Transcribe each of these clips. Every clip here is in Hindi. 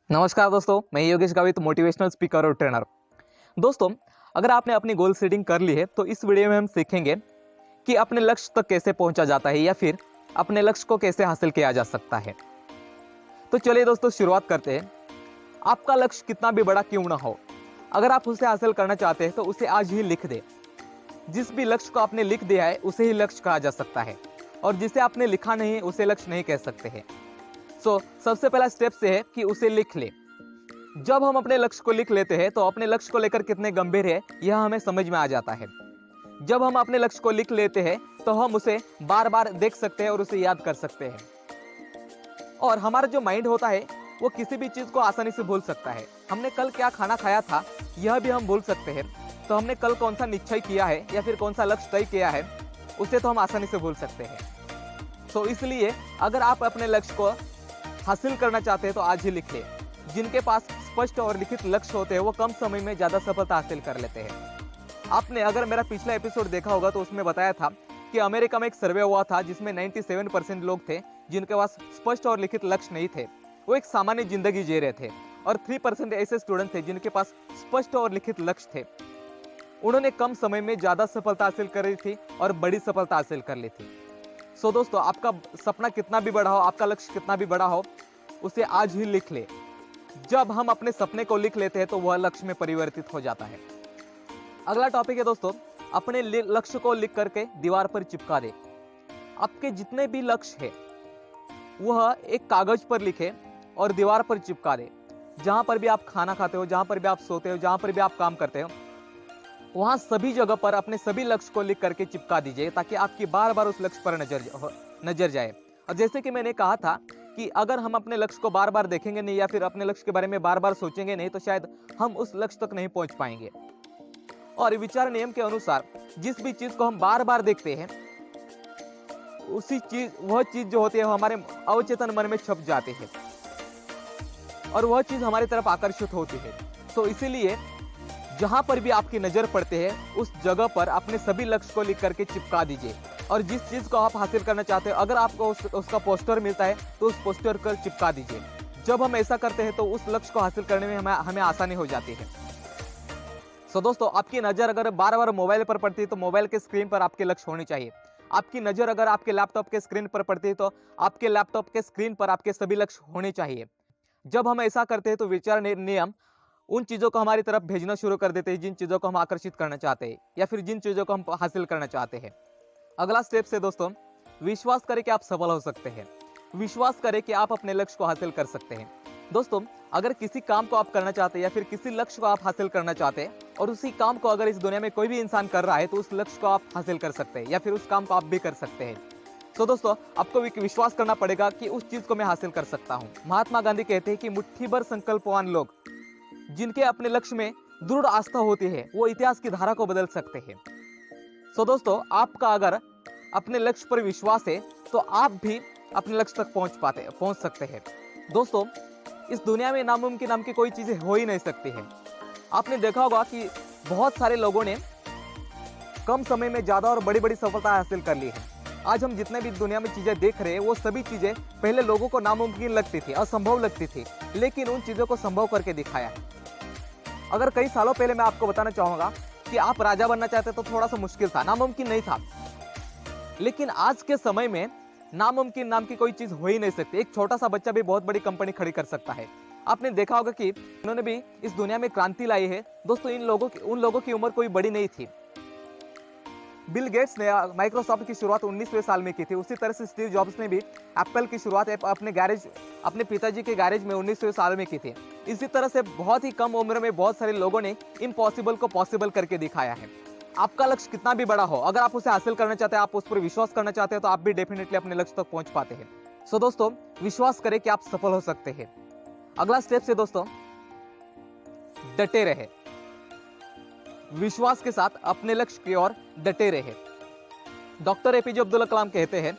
नमस्कार दोस्तों, मैं योगेश गावित, मोटिवेशनल स्पीकर और ट्रेनर। दोस्तों, अगर आपने अपनी गोल सेटिंग कर ली है तो इस वीडियो में हम सीखेंगे कि अपने लक्ष्य तक कैसे पहुंचा जाता है या फिर अपने लक्ष्य को कैसे हासिल किया जा सकता है। तो चलिए दोस्तों, शुरुआत करते हैं। आपका लक्ष्य कितना भी बड़ा क्यों ना हो, अगर आप उसे हासिल करना चाहते हैं तो उसे आज ही लिख दें। जिस भी लक्ष्य को आपने लिख दिया है उसे ही लक्ष्य कहा जा सकता है, और जिसे आपने लिखा नहीं है उसे लक्ष्य नहीं कह सकते हैं। सबसे पहला स्टेप से है कि उसे लिख ले। जब हम अपने लक्ष्य को लिख लेते हैं तो अपने लक्ष्य को लेकर कितने गंभीर है यह हमें समझ में आ जाता है। जब हम अपने लक्ष्य को लिख लेते हैं तो हम उसे बार बार देख सकते हैं और उसे याद कर सकते हैं। और हमारा जो माइंड होता है वो किसी भी चीज को आसानी से भूल सकता है। हमने कल क्या खाना खाया था यह भी हम भूल सकते हैं। तो हमने कल कौन सा निश्चय किया है या फिर कौन सा लक्ष्य तय किया है उसे तो हम आसानी से भूल सकते हैं। इसलिए अगर आप अपने लक्ष्य को हासिल करना चाहते हैं तो आज ही लिख ले। जिनके पास स्पष्ट और लिखित लक्ष्य होते हैं वो कम समय में ज्यादा सफलता हासिल कर लेते हैं। आपने अगर मेरा पिछला एपिसोड देखा होगा तो उसमें बताया था कि अमेरिका में एक सर्वे हुआ था जिसमें 97% लोग थे जिनके पास स्पष्ट और लिखित लक्ष्य नहीं थे। वो एक सामान्य जिंदगी जी रहे थे, और 3% ऐसे स्टूडेंट थे जिनके पास स्पष्ट और लिखित लक्ष्य थे। उन्होंने कम समय में ज्यादा सफलता हासिल कर ली थी और बड़ी सफलता हासिल कर ली थी। दोस्तों, आपका सपना कितना भी बड़ा हो, आपका लक्ष्य कितना भी बड़ा हो, उसे आज ही लिख ले। जब हम अपने सपने को लिख लेते हैं तो वह लक्ष्य में परिवर्तित हो जाता है। अगला टॉपिक है दोस्तों, अपने लक्ष्य को लिख करके दीवार पर चिपका दे। आपके जितने भी लक्ष्य है वह एक कागज पर लिखे और दीवार पर चिपका दे। जहां पर भी आप खाना खाते हो, जहां पर भी आप सोते हो, जहां पर भी आप काम करते हो, वहां सभी जगह पर अपने सभी लक्ष्य को लिख करके चिपका दीजिए ताकि आपकी बार बार उस लक्ष्य पर नजर जाए। और जैसे कि मैंने कहा था कि अगर हम अपने लक्ष्य को बार बार देखेंगे नहीं या फिर अपने लक्ष्य के बारे में बार बार सोचेंगे नहीं तो शायद हम उस लक्ष्य तक नहीं पहुंच पाएंगे। और विचार नियम के अनुसार जिस भी चीज को हम बार बार देखते हैं वह चीज जो होती है वो हमारे अवचेतन मन में छप जाती है और वह चीज हमारी तरफ आकर्षित होती है। इसीलिए जहां पर भी आपकी नजर पड़ते हैं उस जगह पर अपने सभी लक्ष्य को लिख करके चिपका दीजिए। और जिस चीज को आप हासिल करना चाहते हो, अगर आपको उसका पोस्टर मिलता है तो उस पोस्टर को चिपका दीजिए। जब हम ऐसा करते हैं तो उस लक्ष्य को हासिल करने में हमें आसानी हो जाती है। दोस्तों, आपकी नजर अगर बार बार मोबाइल पर पड़ती है तो मोबाइल के स्क्रीन पर आपके लक्ष्य होने चाहिए। आपकी नजर अगर आपके लैपटॉप के स्क्रीन पर पड़ती है तो आपके लैपटॉप के स्क्रीन पर आपके सभी लक्ष्य होने चाहिए। जब हम ऐसा करते हैं तो विचार नियम उन चीजों को हमारी तरफ भेजना शुरू कर देते हैं जिन चीजों को हम आकर्षित करना चाहते हैं या फिर जिन चीजों को हम हासिल करना चाहते हैं। अगला स्टेप से दोस्तों, विश्वास करें कि आप सफल हो सकते हैं। विश्वास करें कि आप अपने लक्ष्य को हासिल कर सकते हैं। दोस्तों, अगर किसी काम को आप करना चाहते हैं या फिर किसी लक्ष्य को आप हासिल करना चाहते हैं और उसी काम को अगर इस दुनिया में कोई भी इंसान कर रहा है तो उस लक्ष्य को आप हासिल कर सकते हैं या फिर उस काम को आप भी कर सकते हैं। दोस्तों, आपको विश्वास करना पड़ेगा कि उस चीज को मैं हासिल कर सकता हूँ। महात्मा गांधी कहते हैं कि मुट्ठी भर संकल्पवान लोग जिनके अपने लक्ष्य में दृढ़ आस्था होती है वो इतिहास की धारा को बदल सकते हैं। दोस्तों, आपका अगर अपने लक्ष्य पर विश्वास है तो आप भी अपने लक्ष्य तक पहुंच सकते हैं। दोस्तों, इस दुनिया में नामुमकिन नाम की कोई चीजें हो ही नहीं सकती है। आपने देखा होगा कि बहुत सारे लोगों ने कम समय में ज्यादा और बड़ी बड़ी सफलता हासिल कर ली है। आज हम जितने भी दुनिया में चीजें देख रहे हैं वो सभी चीजें पहले लोगों को नामुमकिन लगती थी, असंभव लगती थी, लेकिन उन चीजों को संभव करके दिखाया है। अगर कई सालों पहले मैं आपको बताना चाहूंगा कि आप राजा बनना चाहते तो थोड़ा सा मुश्किल था, नामुमकिन नहीं था। लेकिन आज के समय में नामुमकिन नाम की कोई चीज हो ही नहीं सकती। एक छोटा सा बच्चा भी बहुत बड़ी कंपनी खड़ी कर सकता है। आपने देखा होगा कि उन्होंने भी इस दुनिया में क्रांति लाई है। दोस्तों, उन लोगों की उम्र कोई बड़ी नहीं थी। बिल गेट्स ने माइक्रोसॉफ्ट की शुरुआत 19वें साल में की थी। उसी तरह से स्टीव जॉब्स ने भी एप्पल की शुरुआत अपने पिताजी के गैरेज में 19वें साल में की थी। इसी तरह से बहुत ही कम उम्र में बहुत सारे लोगों ने इम्पॉसिबल को पॉसिबल करके दिखाया है। आपका लक्ष्य कितना भी बड़ा हो, अगर आप उसे हासिल करना चाहते हैं, आप उस पर विश्वास करना चाहते हैं तो आप भी डेफिनेटली अपने लक्ष्य तक पहुंच पाते हैं। दोस्तों, विश्वास करें कि आप सफल हो सकते हैं। अगला स्टेप से दोस्तों, डटे रहे। विश्वास के साथ अपने लक्ष्य की ओर डटे रहे। डॉक्टर एपीजे अब्दुल कलाम कहते हैं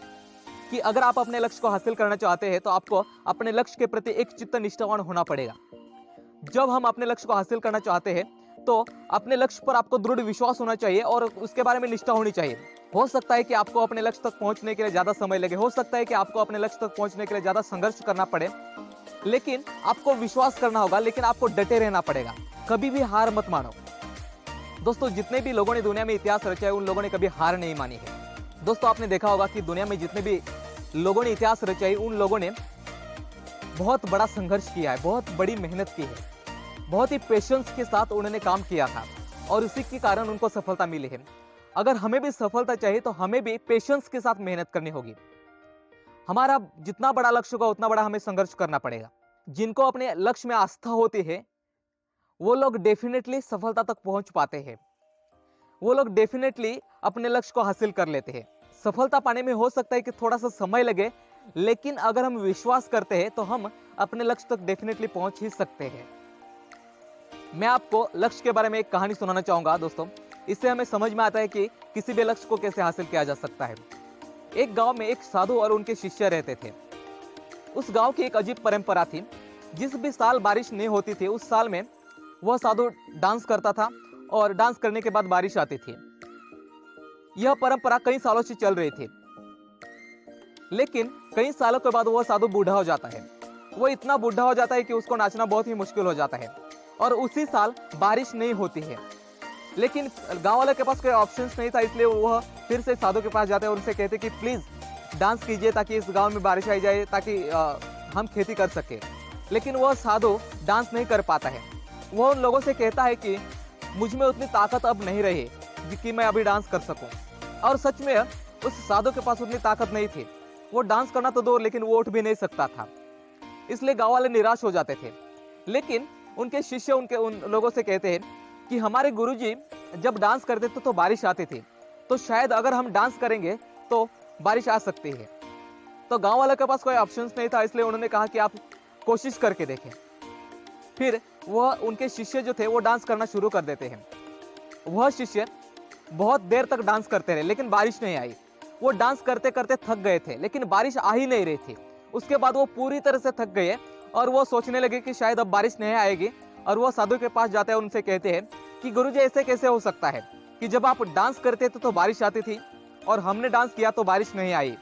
कि अगर आप अपने लक्ष्य को हासिल करना चाहते हैं तो आपको अपने लक्ष्य के प्रति एक चित्त निष्ठावान होना पड़ेगा। जब हम अपने लक्ष्य को हासिल करना चाहते हैं तो अपने लक्ष्य पर आपको दृढ़ विश्वास होना चाहिए और उसके बारे में निष्ठा होनी चाहिए। हो सकता है कि आपको अपने लक्ष्य तक पहुंचने के लिए ज्यादा समय लगे, हो सकता है कि आपको अपने लक्ष्य तक पहुंचने के लिए ज्यादा संघर्ष करना पड़े, लेकिन आपको विश्वास करना होगा, लेकिन आपको डटे रहना पड़ेगा, कभी भी हार मत मानो। दोस्तों, जितने भी लोगों ने दुनिया में इतिहास रचा है, उन लोगों ने कभी हार नहीं मानी है। दोस्तों, आपने देखा होगा कि दुनिया में जितने भी लोगों ने इतिहास रचा है, उन लोगों ने बहुत बड़ा संघर्ष किया है, बहुत बड़ी मेहनत की है, बहुत ही पेशेंस के साथ उन्होंने काम किया था और उसी के कारण उनको सफलता मिली है। अगर हमें भी सफलता चाहिए तो हमें भी पेशेंस के साथ मेहनत करनी होगी। हमारा जितना बड़ा लक्ष्य होगा उतना बड़ा हमें संघर्ष करना पड़ेगा। जिनको अपने लक्ष्य में आस्था होती है वो लोग डेफिनेटली सफलता तक पहुंच पाते हैं, वो लोग डेफिनेटली अपने लक्ष्य को हासिल कर लेते हैं। सफलता पाने में हो सकता है कि थोड़ा सा समय लगे, लेकिन अगर हम विश्वास करते हैं तो हम अपने लक्ष्य तक डेफिनेटली पहुंच ही सकते हैं। मैं आपको लक्ष्य के बारे में एक कहानी सुनाना चाहूंगा दोस्तों। इससे हमें समझ में आता है कि किसी भी लक्ष्य को कैसे हासिल किया जा सकता है। एक गांव में एक साधु और उनके शिष्य रहते थे। उस गांव की एक अजीब परंपरा थी। जिस भी साल बारिश नहीं होती थी, उस साल में वह साधु डांस करता था और डांस करने के बाद बारिश आती थी। यह परंपरा कई सालों से चल रही थी, लेकिन कई सालों के बाद वह साधु बूढ़ा हो जाता है। वो इतना बूढ़ा हो जाता है कि उसको नाचना बहुत ही मुश्किल हो जाता है और उसी साल बारिश नहीं होती है। लेकिन गांव वाले के पास कोई ऑप्शंस नहीं था, इसलिए वह फिर से साधु के पास जाते हैं और उनसे कहते कि प्लीज डांस कीजिए ताकि इस गांव में बारिश आई जाए, ताकि हम खेती कर सके। लेकिन वह साधु डांस नहीं कर पाता है। वह उन लोगों से कहता है कि मुझ में उतनी ताकत अब नहीं रही कि मैं अभी डांस कर सकूं। और सच में उस साधु के पास उतनी ताकत नहीं थी। वो डांस करना तो दूर, लेकिन वो उठ भी नहीं सकता था। इसलिए गांव वाले निराश हो जाते थे। लेकिन उनके शिष्य उन लोगों से कहते हैं कि हमारे गुरुजी जब डांस करते थे तो बारिश आती थी, तो शायद अगर हम डांस करेंगे तो बारिश आ सकती है। तो गांव वालों के पास कोई ऑप्शंस नहीं था, इसलिए उन्होंने कहा कि आप कोशिश करके देखें। फिर वह उनके शिष्य जो थे वो डांस करना शुरू कर देते हैं। वह शिष्य बहुत देर तक डांस करते रहे, लेकिन बारिश नहीं आई। वो डांस करते करते थक गए थे, लेकिन बारिश आ ही नहीं रही थी। उसके बाद वो पूरी तरह से थक गए और वो सोचने लगे कि शायद अब बारिश नहीं आएगी। और वो साधु के पास जाते हैं और उनसे कहते हैं कि गुरुजी, ऐसे कैसे हो सकता है कि जब आप डांस करते थे तो बारिश आती थी और हमने डांस किया तो बारिश नहीं आई।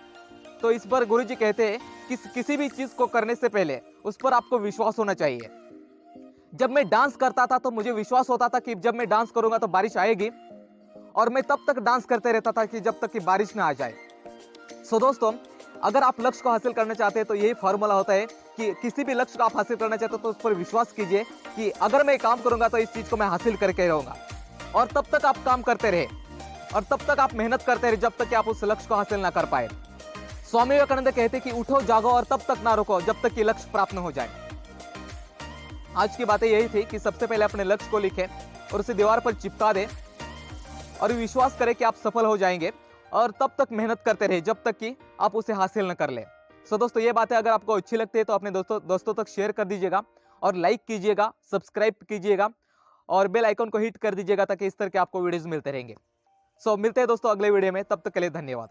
तो इस पर गुरुजी कहते हैं कि किसी भी चीज को करने से पहले उस पर आपको विश्वास होना चाहिए। जब मैं डांस करता था तो मुझे विश्वास होता था कि जब मैं डांस करूंगा तो बारिश आएगी, और मैं तब तक डांस करते रहता था कि जब तक कि बारिश ना आ जाए। सो दोस्तों, अगर आप लक्ष्य को हासिल करना चाहते हैं तो यही फॉर्मूला होता है कि किसी भी लक्ष्य को आप हासिल करना चाहते हो तो उस पर विश्वास कीजिए कि अगर मैं काम करूंगा तो इस चीज को मैं हासिल करके रहूंगा। और तब तक आप काम करते रहे और तब तक आप मेहनत करते रहे जब तक कि आप उस लक्ष्य को हासिल ना कर पाए। स्वामी विवेकानंद कहते कि उठो जागो और तब तक ना रुको जब तक कि लक्ष्य प्राप्त न हो जाए। आज की बातें यही थी कि सबसे पहले अपने लक्ष्य को लिखें और उसे दीवार पर चिपका दें और विश्वास करें कि आप सफल हो जाएंगे, और तब तक मेहनत करते रहे जब तक कि आप उसे हासिल न कर ले। सो दोस्तों, ये बातें अगर आपको अच्छी लगती है तो अपने दोस्तों तक शेयर कर दीजिएगा और लाइक कीजिएगा, सब्सक्राइब कीजिएगा और बेल आइकन को हिट कर दीजिएगा ताकि इस तरह के आपको वीडियोस मिलते रहेंगे। सो मिलते हैं दोस्तों अगले वीडियो में, तब तक के लिए धन्यवाद।